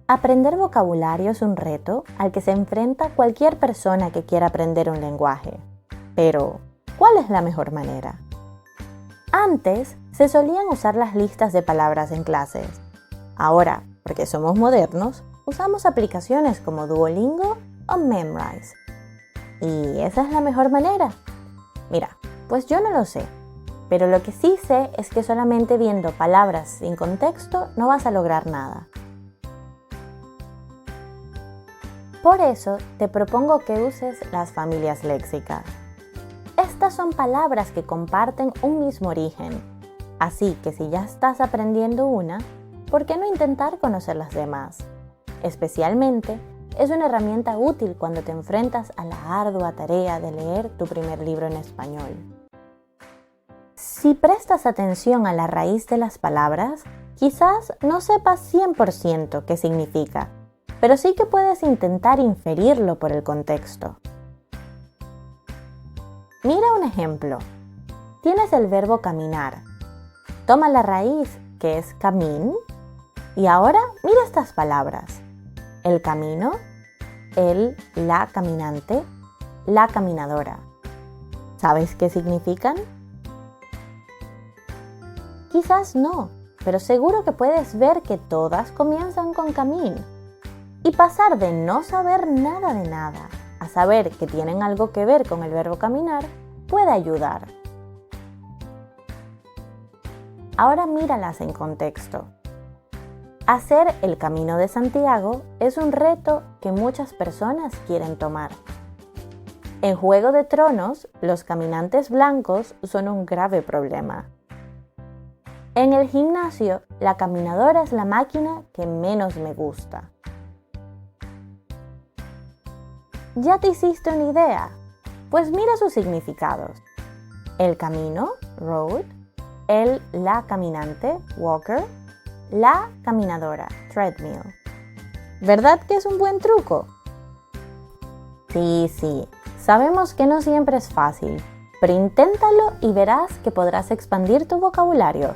Aprender vocabulario es un reto al que se enfrenta cualquier persona que quiera aprender un lenguaje. Pero, ¿cuál es la mejor manera? Antes, se solían usar las listas de palabras en clases. Ahora, porque somos modernos, usamos aplicaciones como Duolingo o Memrise. ¿Y esa es la mejor manera? Mira, pues yo no lo sé. Pero lo que sí sé es que solamente viendo palabras sin contexto no vas a lograr nada. Por eso te propongo que uses las familias léxicas. Estas son palabras que comparten un mismo origen, así que si ya estás aprendiendo una, ¿por qué no intentar conocer las demás? Especialmente, es una herramienta útil cuando te enfrentas a la ardua tarea de leer tu primer libro en español. Si prestas atención a la raíz de las palabras, quizás no sepas 100% qué significa, pero sí que puedes intentar inferirlo por el contexto. Mira un ejemplo. Tienes el verbo caminar. Toma la raíz, que es camin, y ahora mira estas palabras. El camino, la caminante, la caminadora. ¿Sabes qué significan? Quizás no, pero seguro que puedes ver que todas comienzan con camin. Y pasar de no saber nada de nada a saber que tienen algo que ver con el verbo caminar puede ayudar. Ahora míralas en contexto. Hacer el Camino de Santiago es un reto que muchas personas quieren tomar. En Juego de Tronos, los caminantes blancos son un grave problema. En el gimnasio, la caminadora es la máquina que menos me gusta. ¿Ya te hiciste una idea? Pues mira sus significados. El camino, road, la caminante, walker, la caminadora, treadmill. ¿Verdad que es un buen truco? Sí, sabemos que no siempre es fácil, pero inténtalo y verás que podrás expandir tu vocabulario.